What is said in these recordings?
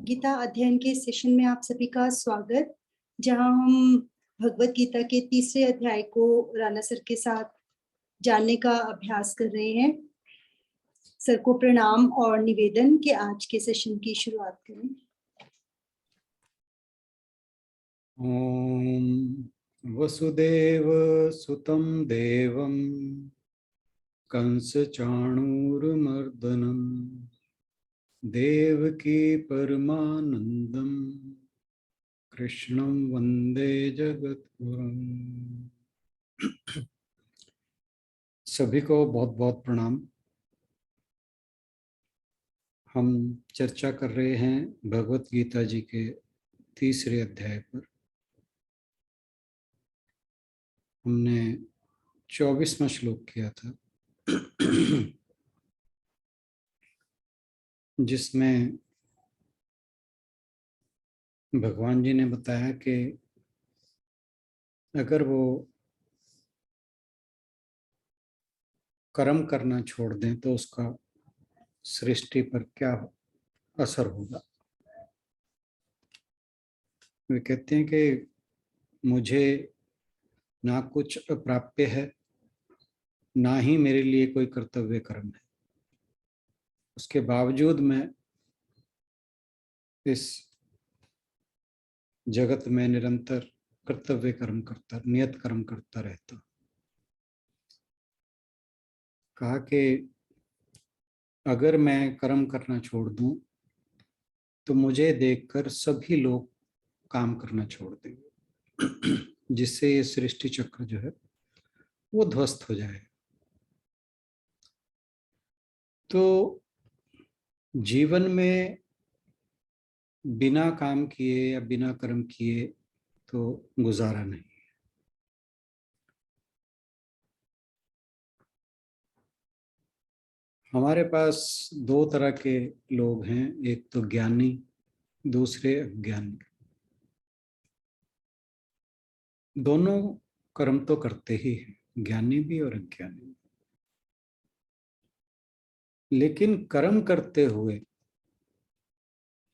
गीता अध्ययन के सेशन में आप सभी का स्वागत, जहां हम भगवत गीता के तीसरे अध्याय को राणा सर के साथ जानने का अभ्यास कर रहे हैं। सर को प्रणाम और निवेदन कि आज के सेशन की शुरुआत करें। ओम वसुदेव सुतं देवं कंस चाणूरमर्दनम देवकी परमानंदम कृष्णं वंदे जगद्गुरुम। सभी को बहुत बहुत प्रणाम। हम चर्चा कर रहे हैं भगवत गीता जी के तीसरे अध्याय पर। हमने 24वां श्लोक किया था जिसमें भगवान जी ने बताया कि अगर वो कर्म करना छोड़ दें तो उसका सृष्टि पर क्या असर होगा। वे कहते हैं कि मुझे ना कुछ अप्राप्य है, ना ही मेरे लिए कोई कर्तव्य कर्म है, उसके बावजूद मैं इस जगत में निरंतर कर्तव्य कर्म करता, नियत कर्म करता रहता। कहा कि अगर मैं कर्म करना छोड़ दूं तो मुझे देखकर सभी लोग काम करना छोड़ देंगे, जिससे ये सृष्टि चक्र जो है वो ध्वस्त हो जाए। तो जीवन में बिना काम किए या बिना कर्म किए तो गुजारा नहीं। हमारे पास दो तरह के लोग हैं, एक तो ज्ञानी, दूसरे अज्ञानी। दोनों कर्म तो करते ही हैं, ज्ञानी भी और अज्ञानी भी। लेकिन कर्म करते हुए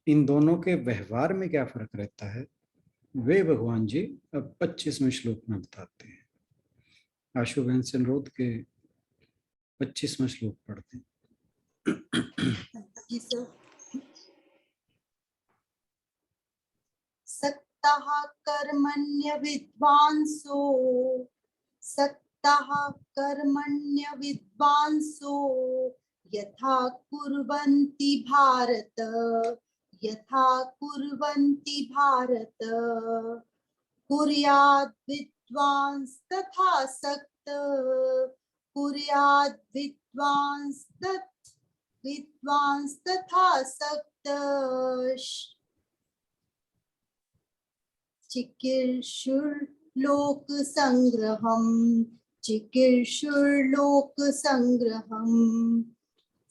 इन दोनों के व्यवहार में क्या फर्क रहता है, वे भगवान जी अब 25वें श्लोक में बताते हैं। आशु बहन से अनुरोध के 25वां श्लोक पढ़ते हैं। जी सर। सक्तः कर्मण्य विद्वांसो सक्तः कर्मण्य विद्वांसो यथा कुर्वन्ति भारत यथा कुर्वन्ति भारत कुर्याद् विद्वांस तथा सक्त कुर्याद् विद्वांस तथा सक्त चिकीर्षुर्लोक संग्रहम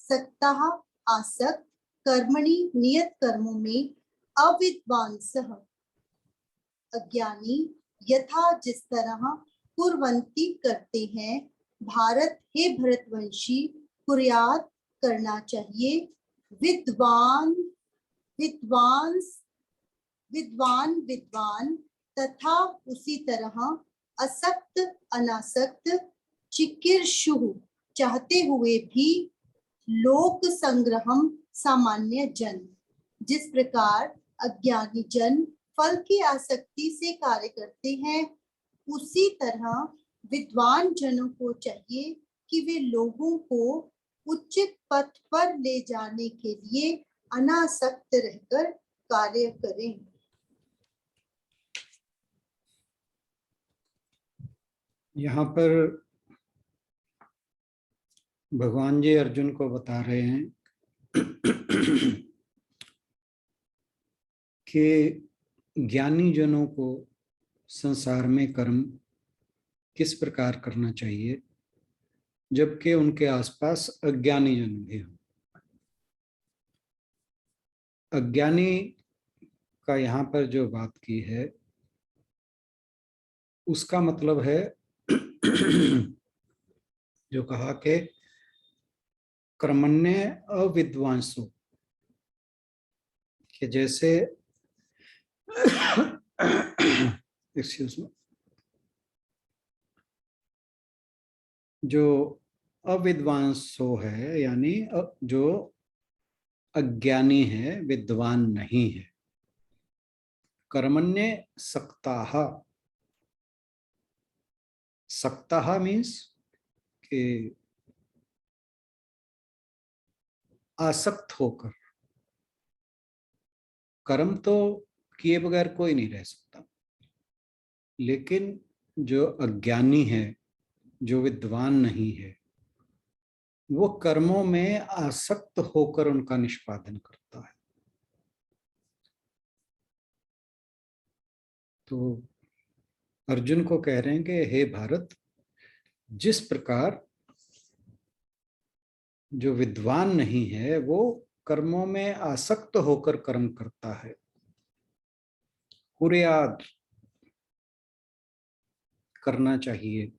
सक्तः आसक्त कर्मणि नियत कर्मों में अविद्वांसः अज्ञानी यथा जिस तरह कुर्वन्ति करते हैं भारत हे भरतवंशी कुर्यात करना चाहिए विद्वान विद्वान तथा उसी तरह असक्त अनासक्त चिकीर्षु चाहते हुए भी लोक संग्रहम सामान्य जन जिस प्रकार अज्ञानी जन फल की आसक्ति से कार्य करते हैं, उसी तरह विद्वान जनों को चाहिए कि वे लोगों को उचित पथ पर ले जाने के लिए अनासक्त रहकर कार्य करें। यहाँ पर भगवान जी अर्जुन को बता रहे हैं कि ज्ञानी जनों को संसार में कर्म किस प्रकार करना चाहिए, जबकि उनके आसपास अज्ञानी जन भी हों। अज्ञानी का यहाँ पर जो बात की है उसका मतलब है जो कहा कि कर्मण्य अविद्वांसो, कि जैसे एक्सक्यूज मी, जो अविद्वांसो है यानी जो अज्ञानी है, विद्वान नहीं है, कर्मण्य सक्ताः, सक्ताः मीन्स कि आसक्त होकर, कर्म तो किए बगैर कोई नहीं रह सकता, लेकिन जो अज्ञानी है, जो विद्वान नहीं है, वो कर्मों में आसक्त होकर उनका निष्पादन करता है। तो अर्जुन को कह रहे हैं कि हे भारत, जिस प्रकार जो विद्वान नहीं है वो कर्मों में आसक्त होकर कर्म करता है, कुर्याद करना चाहिए,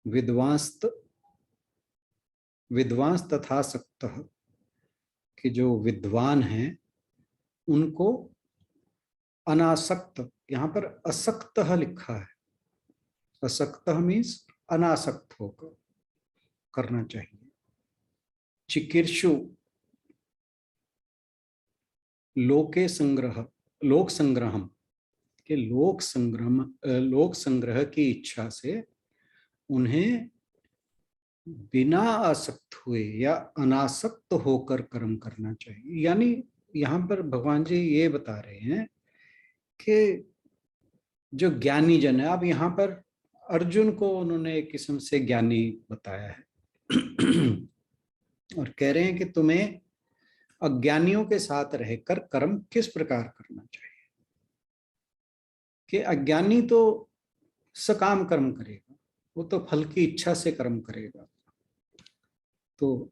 विद्वांस विद्वांस तथा सक्तः, कि जो विद्वान हैं उनको अनासक्त, यहाँ पर असक्त लिखा है, असक्त मीन्स अनासक्त होकर करना चाहिए। चिकीर्षु लोके संग्रह, लोक संग्रहम, के लोक संग्रह की इच्छा से उन्हें बिना आसक्त हुए या अनासक्त होकर कर्म करना चाहिए। यानी यहाँ पर भगवान जी ये बता रहे हैं कि जो ज्ञानी जन है, अब यहाँ पर अर्जुन को उन्होंने एक किस्म से ज्ञानी बताया है और कह रहे हैं कि तुम्हें अज्ञानियों के साथ रहकर कर्म किस प्रकार करना चाहिए। कि अज्ञानी तो सकाम कर्म करेगा, वो तो फल की इच्छा से कर्म करेगा। तो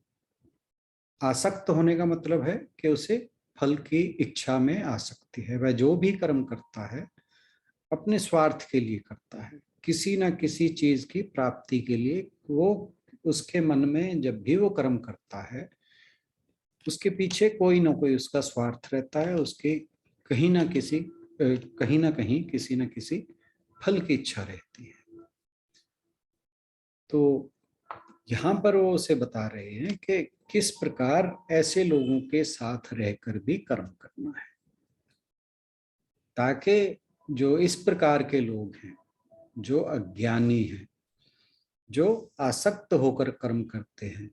आसक्त होने का मतलब है कि उसे फल की इच्छा में आसक्ति है। वह जो भी कर्म करता है अपने स्वार्थ के लिए करता है, किसी ना किसी चीज की प्राप्ति के लिए। वो उसके मन में जब भी वो कर्म करता है उसके पीछे कोई ना कोई उसका स्वार्थ रहता है, उसके कहीं ना कहीं किसी न किसी फल की इच्छा रहती है। तो यहाँ पर वो उसे बता रहे हैं कि किस प्रकार ऐसे लोगों के साथ रहकर भी कर्म करना है, ताकि जो इस प्रकार के लोग हैं, जो अज्ञानी हैं, जो आसक्त होकर कर्म करते हैं,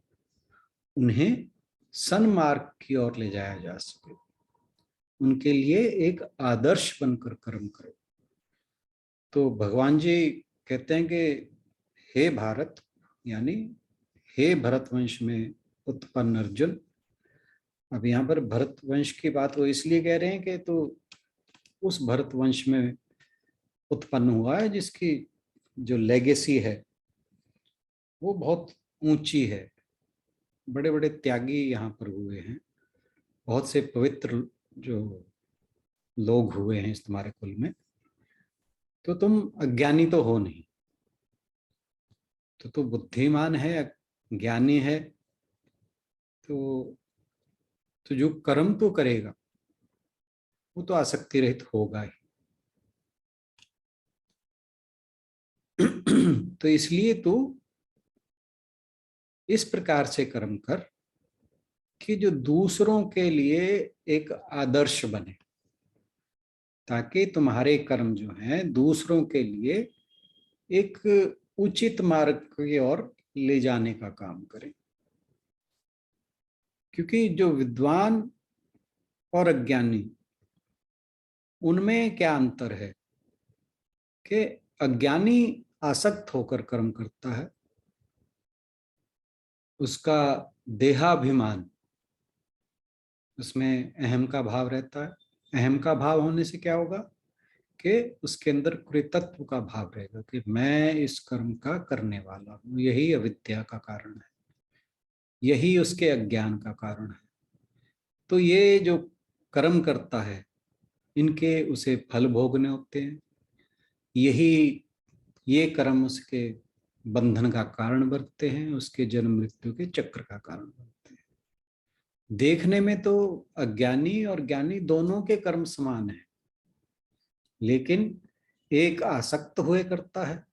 उन्हें सन्मार्ग की ओर ले जाया जा सके, उनके लिए एक आदर्श बनकर कर्म करो। तो भगवान जी कहते हैं कि हे भारत, यानी हे भरतवंश में उत्पन्न अर्जुन। अब यहाँ पर भरतवंश की बात वो इसलिए कह रहे हैं कि तो उस भरतवंश में उत्पन्न हुआ है जिसकी जो लेगेसी है वो बहुत ऊंची है। बड़े बड़े त्यागी यहाँ पर हुए हैं, बहुत से पवित्र जो लोग हुए हैं इस तुम्हारे कुल में। तो तुम अज्ञानी तो हो नहीं, तो तू बुद्धिमान है, ज्ञानी है, तो जो कर्म तू करेगा वो तो आसक्ति रहित होगा ही। तो इसलिए तू इस प्रकार से कर्म कर कि जो दूसरों के लिए एक आदर्श बने, ताकि तुम्हारे कर्म जो हैं दूसरों के लिए एक उचित मार्ग की ओर ले जाने का काम करें। क्योंकि जो विद्वान और अज्ञानी, उनमें क्या अंतर है कि अज्ञानी आसक्त होकर कर्म करता है, उसका देहाभिमान, उसमें अहम का भाव रहता है। अहम का भाव होने से क्या होगा कि उसके अंदर कृतत्व का भाव रहेगा कि मैं इस कर्म का करने वाला हूँ। यही अविद्या का कारण है, यही उसके अज्ञान का कारण है। तो ये जो कर्म करता है इनके उसे फल भोगने होते हैं, यही ये कर्म उसके बंधन का कारण बनते हैं, उसके जन्म मृत्यु के चक्र का कारण बनते हैं। देखने में तो अज्ञानी और ज्ञानी दोनों के कर्म समान है, लेकिन एक आसक्त हुए करता है,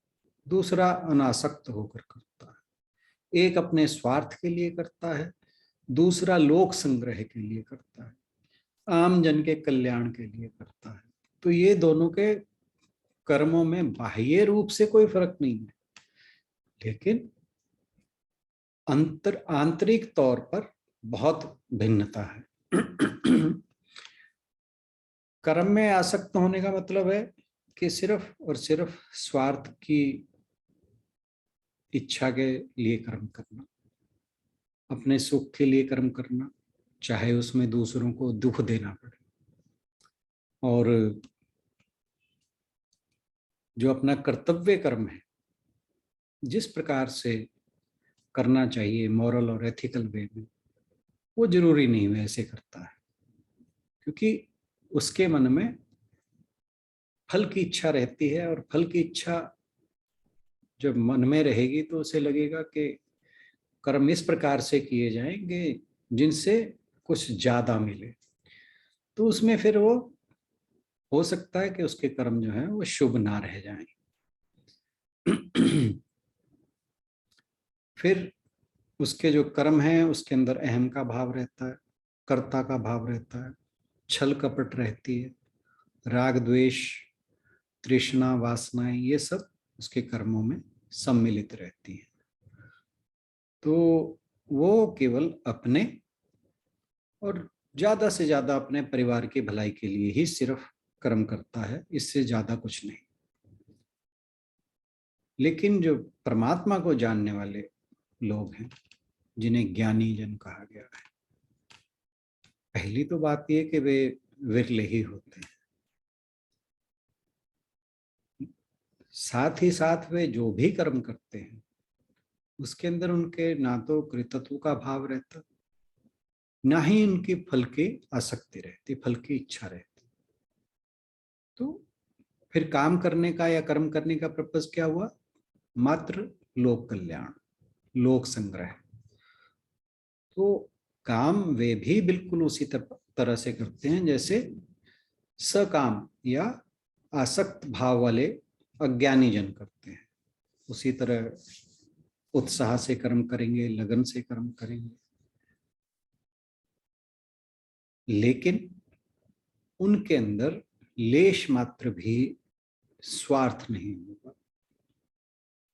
दूसरा अनासक्त होकर करता है। एक अपने स्वार्थ के लिए करता है, दूसरा लोक संग्रह के लिए करता है, आम जन के कल्याण के लिए करता है। तो ये दोनों के कर्मों में बाह्य रूप से कोई फर्क नहीं है, लेकिन आंतरिक तौर पर बहुत भिन्नता है। कर्म में आसक्त होने का मतलब है कि सिर्फ और सिर्फ स्वार्थ की इच्छा के लिए कर्म करना, अपने सुख के लिए कर्म करना, चाहे उसमें दूसरों को दुख देना पड़े। और जो अपना कर्तव्य कर्म है, जिस प्रकार से करना चाहिए मॉरल और एथिकल वे में, वो जरूरी नहीं वैसे करता है, क्योंकि उसके मन में फल की इच्छा रहती है। और फल की इच्छा जब मन में रहेगी तो उसे लगेगा कि कर्म इस प्रकार से किए जाएंगे जिनसे कुछ ज्यादा मिले, तो उसमें फिर वो हो सकता है कि उसके कर्म जो है वो शुभ ना रह जाएं। फिर उसके जो कर्म हैं उसके अंदर अहम का भाव रहता है, कर्ता का भाव रहता है, छल कपट रहती है, राग द्वेष तृष्णा वासनाएं, ये सब उसके कर्मों में सम्मिलित रहती हैं। तो वो केवल अपने और ज्यादा से ज्यादा अपने परिवार की भलाई के लिए ही सिर्फ कर्म करता है, इससे ज्यादा कुछ नहीं। लेकिन जो परमात्मा को जानने वाले लोग हैं, जिन्हें ज्ञानी जन कहा गया है, पहली तो बात यह कि वे विरले ही होते हैं। साथ ही साथ वे जो भी कर्म करते हैं उसके अंदर उनके ना तो कृतत्व का भाव रहता, ना ही उनकी फल की आसक्ति रहती, फल की इच्छा रहती। तो फिर काम करने का या कर्म करने का पर्पस क्या हुआ? मात्र लोक कल्याण, लोक संग्रह। तो काम वे भी बिल्कुल उसी तरह से करते हैं जैसे सकाम या आसक्त भाव वाले अज्ञानी जन करते हैं। उसी तरह उत्साह से कर्म करेंगे, लगन से कर्म करेंगे, लेकिन उनके अंदर लेश मात्र भी स्वार्थ नहीं होगा,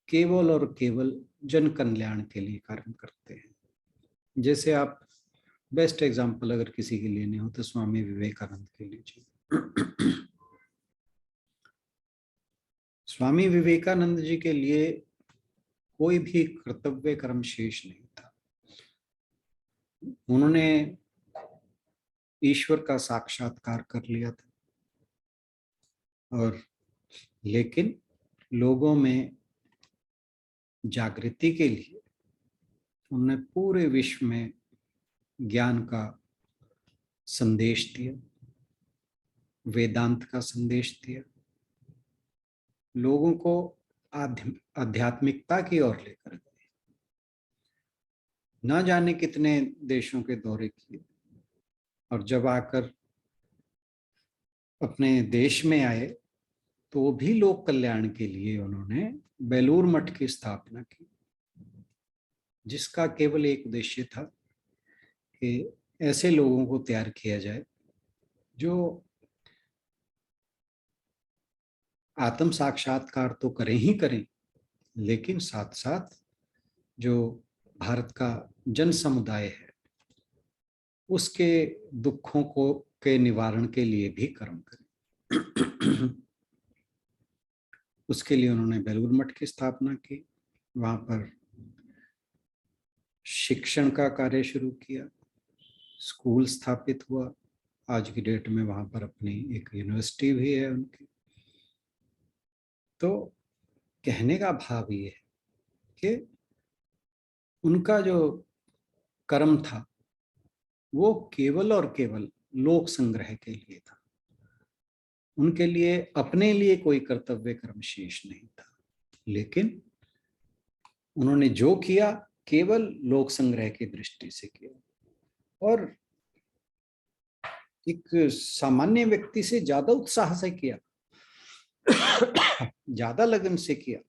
केवल और केवल जन कल्याण के लिए कार्य करते हैं। जैसे आप बेस्ट एग्जांपल अगर किसी के लेने हो तो स्वामी विवेकानंद के लीजिए। स्वामी विवेकानंद जी के लिए कोई भी कर्तव्य कर्म शेष नहीं था। उन्होंने ईश्वर का साक्षात्कार कर लिया था, और लेकिन लोगों में जागृति के लिए उन्होंने पूरे विश्व में ज्ञान का संदेश दिया, वेदांत का संदेश दिया, लोगों को आध्यात्मिकता की ओर लेकर गए। ना जाने कितने देशों के दौरे किए, और जब आकर अपने देश में आए तो वो भी लोक कल्याण के लिए उन्होंने बेलूर मठ की स्थापना की, जिसका केवल एक उद्देश्य था कि ऐसे लोगों को तैयार किया जाए जो आत्म साक्षात्कार तो करें ही करें, लेकिन साथ साथ जो भारत का जन समुदाय है उसके दुखों को के निवारण के लिए भी कर्म करें। उसके लिए उन्होंने बेलूर मठ की स्थापना की, वहां पर शिक्षण का कार्य शुरू किया, स्कूल स्थापित हुआ। आज की डेट में वहां पर अपनी एक यूनिवर्सिटी भी है उनकी। तो कहने का भाव ये है कि उनका जो कर्म था वो केवल और केवल लोक संग्रह के लिए था। उनके लिए अपने लिए कोई कर्तव्य कर्म शेष नहीं था, लेकिन उन्होंने जो किया केवल लोक संग्रह की दृष्टि से किया। और एक सामान्य व्यक्ति से ज्यादा उत्साह से किया, ज्यादा लगन से किया।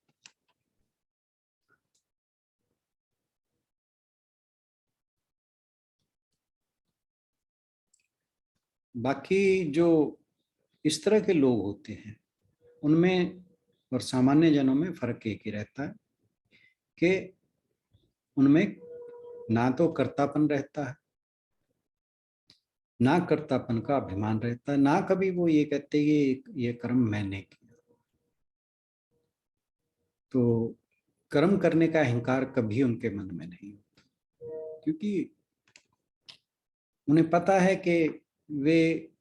बाकी जो इस तरह के लोग होते हैं उनमें और सामान्य जनों में फर्क एक ही रहता है कि उनमें ना तो कर्तापन रहता है, ना कर्तापन का अभिमान रहता है, ना कभी वो ये कहते ये कर्म मैंने किया। तो कर्म करने का अहंकार कभी उनके मन में नहीं होता, क्योंकि उन्हें पता है कि वे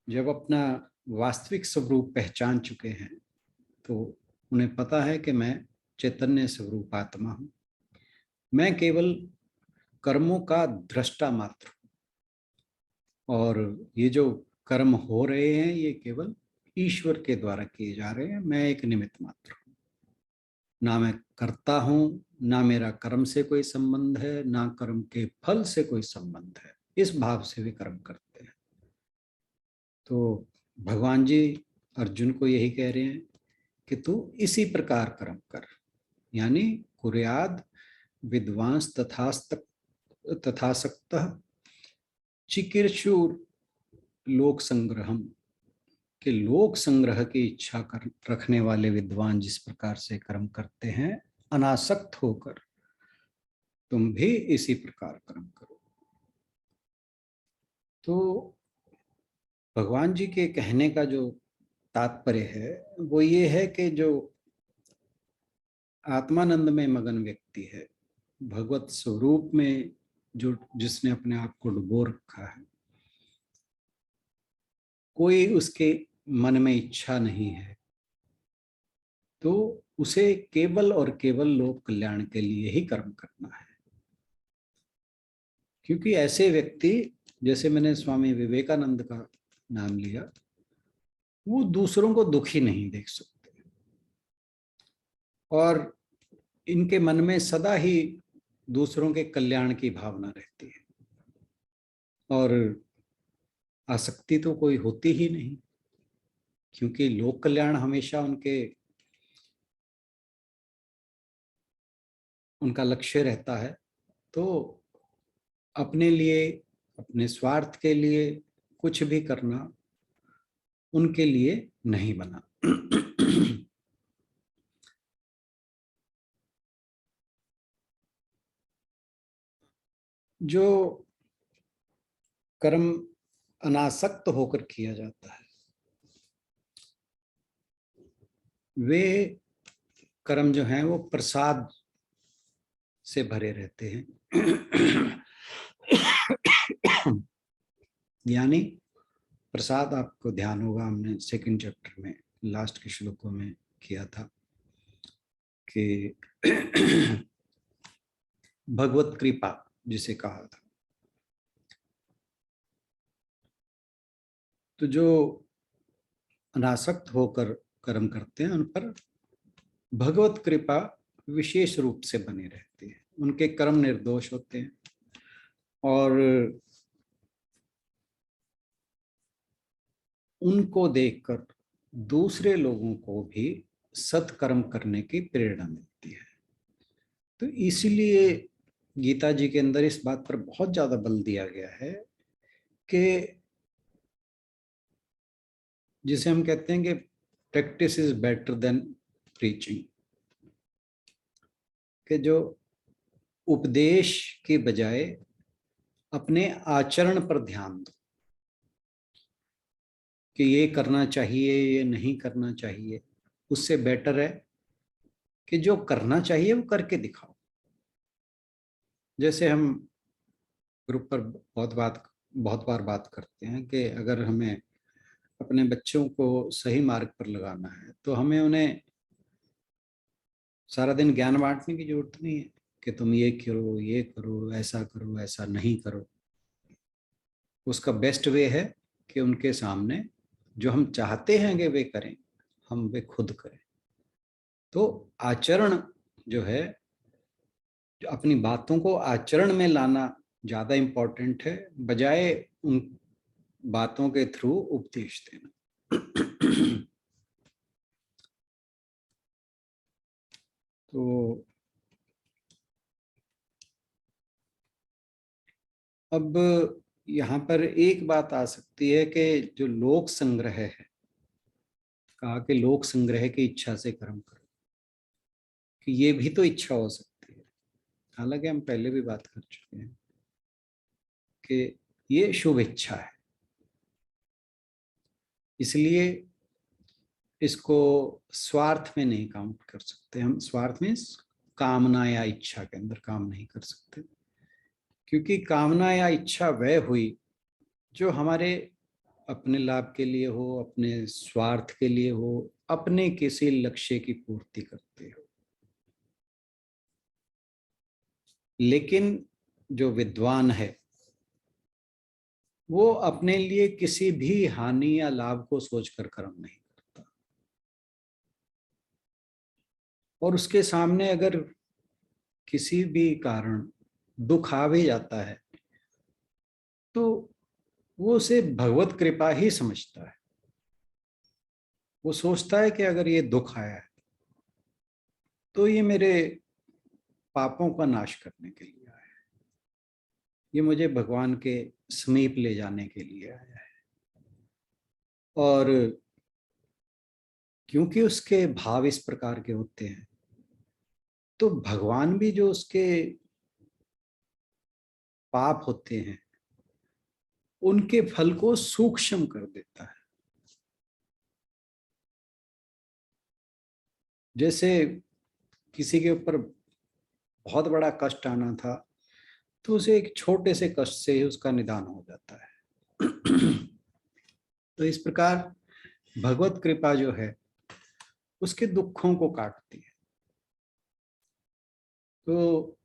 जब अपना वास्तविक स्वरूप पहचान चुके हैं तो उन्हें पता है कि मैं चैतन्य स्वरूप आत्मा हूं, मैं केवल कर्मों का दृष्टा मात्र हूं, और ये जो कर्म हो रहे हैं ये केवल ईश्वर के द्वारा किए जा रहे हैं, मैं एक निमित्त मात्र हूं। ना मैं करता हूं, ना मेरा कर्म से कोई संबंध है, ना कर्म के फल से कोई संबंध है। इस भाव से वे कर्म करते हैं। तो भगवान जी अर्जुन को यही कह रहे हैं कि तू इसी प्रकार कर्म कर, यानी कुर्याद विद्वांस तथासक्तः चिकीर्षुर लोक संग्रहम, के लोक संग्रह की इच्छा कर रखने वाले विद्वान जिस प्रकार से कर्म करते हैं अनासक्त होकर, तुम भी इसी प्रकार कर्म करो। तो भगवान जी के कहने का जो तात्पर्य है वो ये है कि जो आत्मानंद में मगन व्यक्ति है, भगवत स्वरूप में जो जिसने अपने आप को डुबो रखा है, कोई उसके मन में इच्छा नहीं है, तो उसे केवल और केवल लोक कल्याण के लिए ही कर्म करना है। क्योंकि ऐसे व्यक्ति, जैसे मैंने स्वामी विवेकानंद का नाम लिया, वो दूसरों को दुखी नहीं देख सकते और इनके मन में सदा ही दूसरों के कल्याण की भावना रहती है और आसक्ति तो कोई होती ही नहीं, क्योंकि लोक कल्याण हमेशा उनका लक्ष्य रहता है। तो अपने लिए, अपने स्वार्थ के लिए कुछ भी करना उनके लिए नहीं बना। जो कर्म अनासक्त होकर किया जाता है वे कर्म जो हैं वो प्रसाद से भरे रहते हैं। यानी प्रसाद, आपको ध्यान होगा हमने सेकंड चैप्टर में लास्ट के श्लोकों में किया था कि भगवत कृपा जिसे कहा था। तो जो अनासक्त होकर कर्म करते हैं उन पर भगवत कृपा विशेष रूप से बनी रहती है, उनके कर्म निर्दोष होते हैं और उनको देखकर दूसरे लोगों को भी सत्कर्म करने की प्रेरणा मिलती है। तो इसीलिए गीता जी के अंदर इस बात पर बहुत ज्यादा बल दिया गया है कि जिसे हम कहते हैं कि practice is better than preaching, कि जो उपदेश के बजाय अपने आचरण पर ध्यान दो कि ये करना चाहिए, ये नहीं करना चाहिए, उससे बेटर है कि जो करना चाहिए वो करके दिखाओ। जैसे हम ग्रुप पर बहुत बार बात करते हैं कि अगर हमें अपने बच्चों को सही मार्ग पर लगाना है तो हमें उन्हें सारा दिन ज्ञान बांटने की जरूरत नहीं है कि तुम ये करो, ऐसा करो, ऐसा नहीं करो। उसका बेस्ट वे है कि उनके सामने जो हम चाहते हैं कि वे करें, हम वे खुद करें। तो आचरण जो है अपनी बातों को आचरण में लाना ज्यादा इम्पोर्टेंट है, बजाय उन बातों के थ्रू उपदेश देना। तो अब यहाँ पर एक बात आ सकती है कि जो लोक संग्रह है, कहा कि लोक संग्रह की इच्छा से कर्म करो, कि ये भी तो इच्छा हो सकती है। हालांकि हम पहले भी बात कर चुके हैं कि ये शुभ इच्छा है, इसलिए इसको स्वार्थ में नहीं काउंट कर सकते हम। स्वार्थ में कामना या इच्छा के अंदर काम नहीं कर सकते, क्योंकि कामना या इच्छा वह हुई जो हमारे अपने लाभ के लिए हो, अपने स्वार्थ के लिए हो, अपने किसी लक्ष्य की पूर्ति करते हो। लेकिन जो विद्वान है वो अपने लिए किसी भी हानि या लाभ को सोचकर कर्म नहीं करता, और उसके सामने अगर किसी भी कारण दुख आ भी जाता है तो वो उसे भगवत कृपा ही समझता है। वो सोचता है कि अगर ये दुख आया है तो ये मेरे पापों का नाश करने के लिए आया है, ये मुझे भगवान के समीप ले जाने के लिए आया है। और क्योंकि उसके भाव इस प्रकार के होते हैं, तो भगवान भी जो उसके पाप होते हैं उनके फल को सूक्ष्म कर देता है। जैसे किसी के ऊपर बहुत बड़ा कष्ट आना था, तो उसे एक छोटे से कष्ट से ही उसका निदान हो जाता है। तो इस प्रकार भगवत कृपा जो है उसके दुखों को काटती है। तो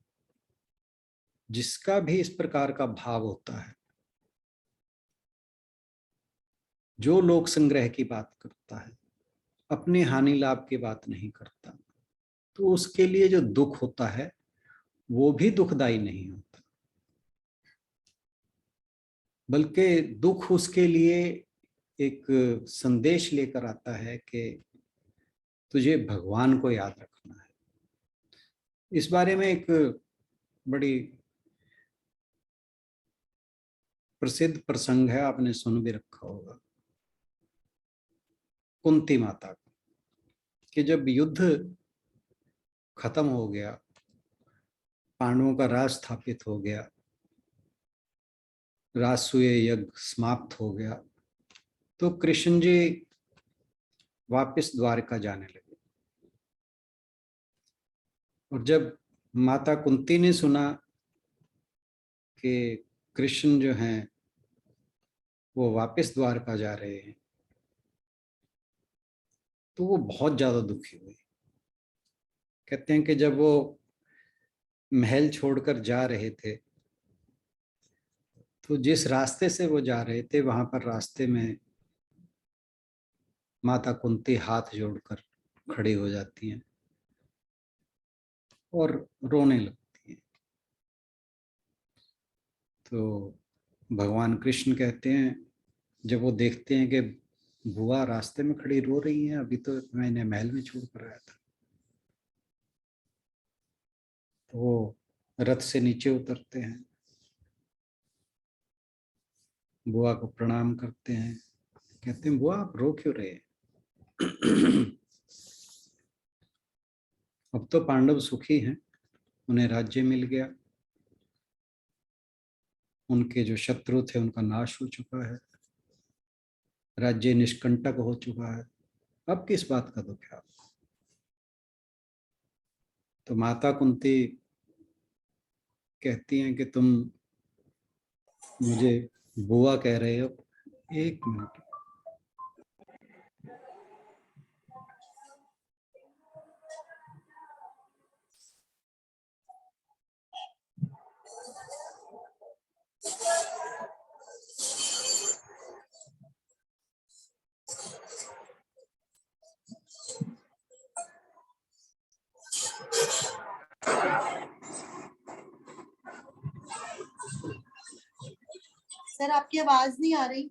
जिसका भी इस प्रकार का भाव होता है, जो लोक संग्रह की बात करता है, अपने हानि लाभ की बात नहीं करता, तो उसके लिए जो दुख होता है वो भी दुखदाई नहीं होता, बल्कि दुख उसके लिए एक संदेश लेकर आता है कि तुझे भगवान को याद रखना है। इस बारे में एक बड़ी प्रसिद्ध प्रसंग है, आपने सुन भी रखा होगा, कुंती माता का, कि जब युद्ध खत्म हो गया, पांडवों का राज स्थापित हो गया, राजसूय यज्ञ समाप्त हो गया, तो कृष्ण जी वापस द्वारका जाने लगे। और जब माता कुंती ने सुना कि कृष्ण जो हैं वो वापस द्वारका जा रहे हैं, तो वो बहुत ज्यादा दुखी हुई। कहते हैं कि जब वो महल छोड़कर जा रहे थे, तो जिस रास्ते से वो जा रहे थे वहां पर रास्ते में माता कुंती हाथ जोड़कर खड़ी हो जाती हैं और रोने लगती हैं। तो भगवान कृष्ण कहते हैं, जब वो देखते हैं कि बुआ रास्ते में खड़ी रो रही हैं, अभी तो मैंने महल में छोड़ कर आया था, तो वो रथ से नीचे उतरते हैं, बुआ को प्रणाम करते हैं, कहते हैं बुआ आप रो क्यों रहे हैं? अब तो पांडव सुखी हैं, उन्हें राज्य मिल गया, उनके जो शत्रु थे उनका नाश हो चुका है, राज्य निष्कंटक हो चुका है, अब किस बात का दुख है आपको? तो माता कुंती कहती हैं कि तुम मुझे बुआ कह रहे हो। एक मिनट। सर आपकी आवाज नहीं आ रही।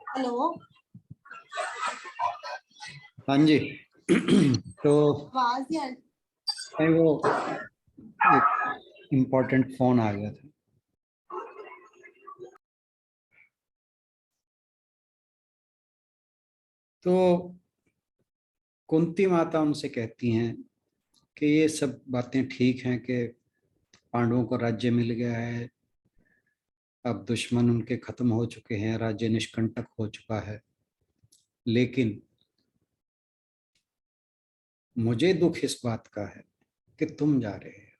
हेलो, हाँ जी। तो आवाज नहीं आ रही। नहीं, वो एक इम्पोर्टेंट फोन आ गया था। तो कुंती माता उनसे कहती हैं कि ये सब बातें ठीक हैं कि पांडवों को राज्य मिल गया है, अब दुश्मन उनके खत्म हो चुके हैं, राज्य निष्कंटक हो चुका है, लेकिन मुझे दुख इस बात का है कि तुम जा रहे हो।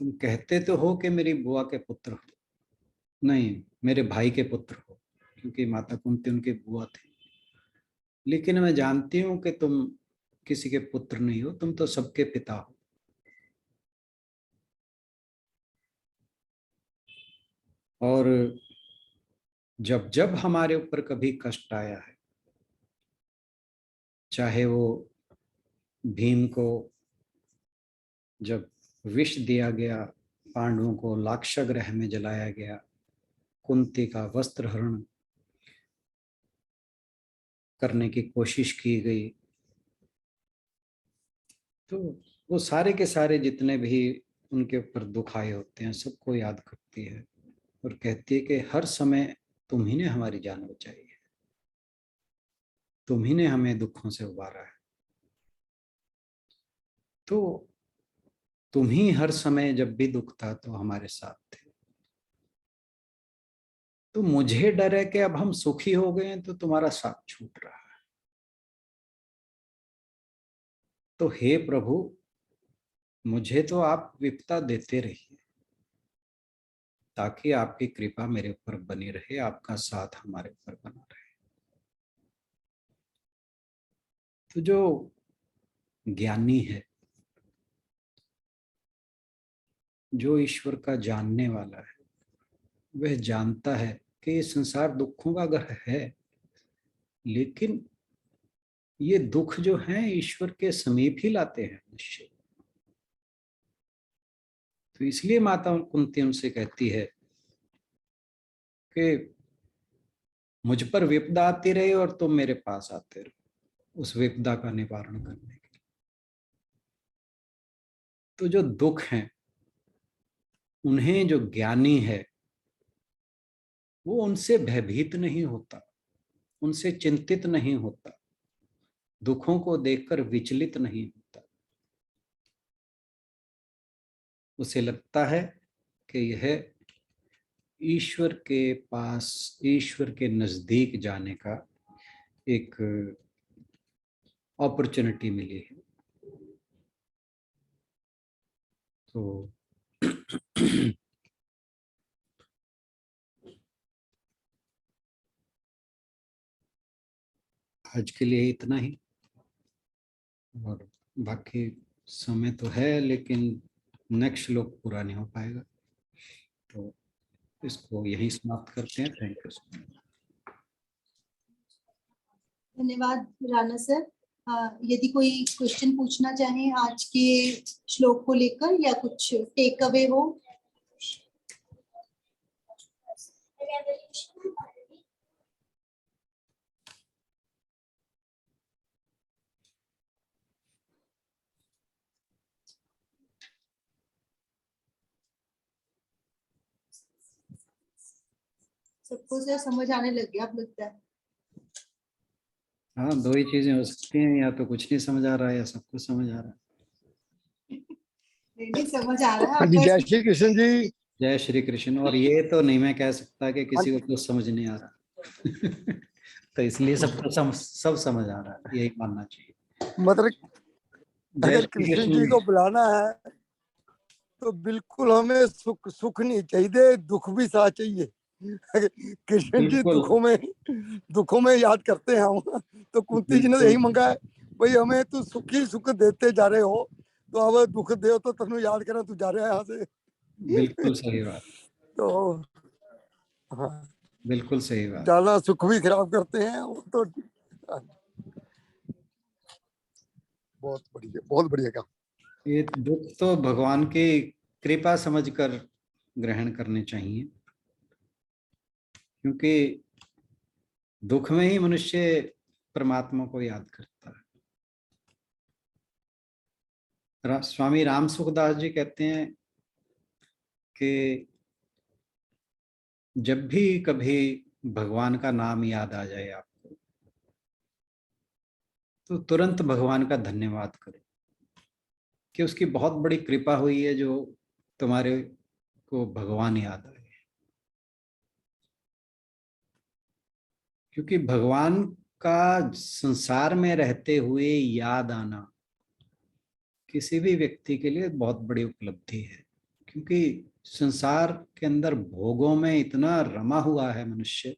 तुम कहते तो हो कि मेरी बुआ के पुत्र हो, नहीं मेरे भाई के पुत्र हो, क्योंकि माता कुंती उनकी बुआ थी, लेकिन मैं जानती हूं कि तुम किसी के पुत्र नहीं हो, तुम तो सबके पिता हो। और जब जब हमारे ऊपर कभी कष्ट आया है, चाहे वो भीम को जब विष दिया गया, पांडवों को लाक्षागृह में जलाया गया, कुंती का वस्त्र हरण करने की कोशिश की गई, तो वो सारे के सारे जितने भी उनके ऊपर दुख आए होते हैं सबको याद करती है और कहती है कि हर समय तुम ही ने हमारी जान बचाई है, तुम ही ने हमें दुखों से उबारा है, तो तुम ही हर समय जब भी दुख था तो हमारे साथ थे। तो मुझे डर है कि अब हम सुखी हो गए हैं तो तुम्हारा साथ छूट रहा है। तो हे प्रभु, मुझे तो आप विपदा देते रहिए ताकि आपकी कृपा मेरे ऊपर बनी रहे, आपका साथ हमारे ऊपर बना रहे। तो जो ज्ञानी है, जो ईश्वर का जानने वाला है, वह जानता है कि ये संसार दुखों का घर है, लेकिन ये दुख जो हैं ईश्वर के समीप ही लाते हैं मनुष्य। तो इसलिए माता कुंती उनसे कहती है कि मुझ पर विपदा आती रहे और तुम मेरे पास आते रहो उस विपदा का निवारण करने के लिए। तो जो दुख हैं उन्हें जो ज्ञानी है वो उनसे भयभीत नहीं होता, उनसे चिंतित नहीं होता, दुखों को देखकर विचलित नहीं होता। उसे लगता है कि यह ईश्वर के पास, ईश्वर के नजदीक जाने का एक अपॉर्चुनिटी मिली है। तो आज के लिए इतना ही, और बाकी समय तो है लेकिन नेक्स्ट श्लोक पूरा नहीं हो पाएगा, तो इसको यही समाप्त करते हैं। Thank you so much. धन्यवाद राणा सर। यदि कोई क्वेश्चन पूछना चाहें आज के श्लोक को लेकर या कुछ टेक अवे हो। सबको सर समझ आने लग गया अब लगता है। हाँ, दो ही चीजें हो सकती हैं, या तो कुछ नहीं समझ आ रहा है या सब कुछ समझ आ रहा है। नहीं समझ आ रहा है हाँ जी, जय श्री कृष्ण जी। जय श्री कृष्ण। और ये तो नहीं मैं कह सकता कि किसी को कुछ समझ नहीं आ रहा तो इसलिए सबको सब समझ आ रहा है, यही मानना चाहिए। मतलब जय अगर श्री कृष्ण कृष्ण। जी को बुलाना है तो बिल्कुल हमें सुख नहीं चाहिए, दुख भी साथ चाहिए। कृष्ण जी बिल्कुल दुखों में याद करते हैं हम। तो कुंती जी ने बिल्कुल यही मंगा है, भाई हमें तू सुख ही सुख देते जा रहे हो, तो अब दुख दे तो तेन याद करा तू जा रहा है यहाँ से। बिल्कुल सही बात, तो हाँ, बिल्कुल सही बात। ज्यादा सुख भी खराब करते हैं वो तो। बहुत बढ़िया काम। ये दुख तो भगवान की कृपा समझकर ग्रहण करने चाहिए, क्योंकि दुख में ही मनुष्य परमात्मा को याद करता है। स्वामी राम सुखदास जी कहते हैं कि जब भी कभी भगवान का नाम याद आ जाए आपको, तो तुरंत भगवान का धन्यवाद करो कि उसकी बहुत बड़ी कृपा हुई है जो तुम्हारे को भगवान याद आए। क्योंकि भगवान का संसार में रहते हुए याद आना किसी भी व्यक्ति के लिए बहुत बड़ी उपलब्धि है, क्योंकि संसार के अंदर भोगों में इतना रमा हुआ है मनुष्य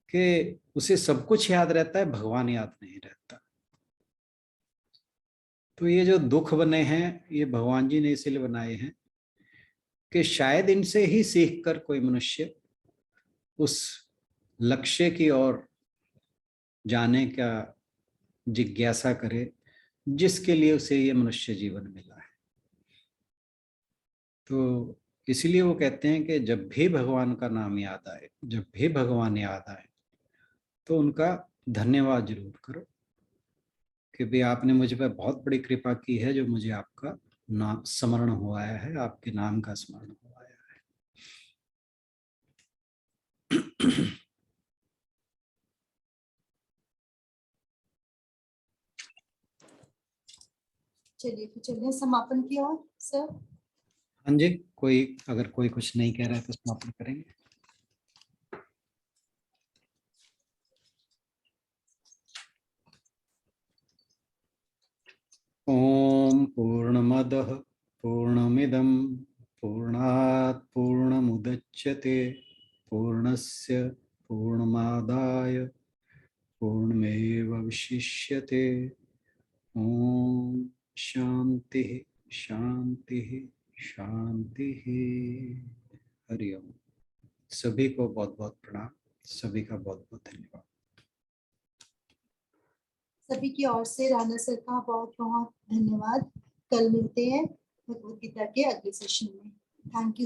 कि उसे सब कुछ याद रहता है, भगवान याद नहीं रहता। तो ये जो दुख बने हैं, ये भगवान जी ने इसलिए बनाए हैं कि शायद इनसे ही सीखकर कोई मनुष्य उस लक्ष्य की ओर जाने का जिज्ञासा करे जिसके लिए उसे ये मनुष्य जीवन मिला है। तो इसलिए वो कहते हैं कि जब भी भगवान का नाम याद आए, जब भी भगवान याद आए, तो उनका धन्यवाद जरूर करो कि भाई आपने मुझ पर बहुत बड़ी कृपा की है, जो मुझे आपका नाम स्मरण हो आया है, आपके नाम का स्मरण हो आया है। चलिए फिर चलिए समापन की ओर सर। हाँ जी, अगर कोई कुछ नहीं कह रहा है तो समापन करेंगे। ओम पूर्णमदः पूर्णमिदं पूर्णात् पूर्णमुदच्यते पूर्णस्य पूर्णमादाय पूर्णमेवावशिष्यते। ओम शांति शांति शांति। हरि ओम। सभी को बहुत बहुत प्रणाम, सभी का बहुत बहुत धन्यवाद। सभी की ओर से राणा सर का बहुत बहुत धन्यवाद। कल मिलते हैं भगवद गीता के अगले सेशन में। Thank you.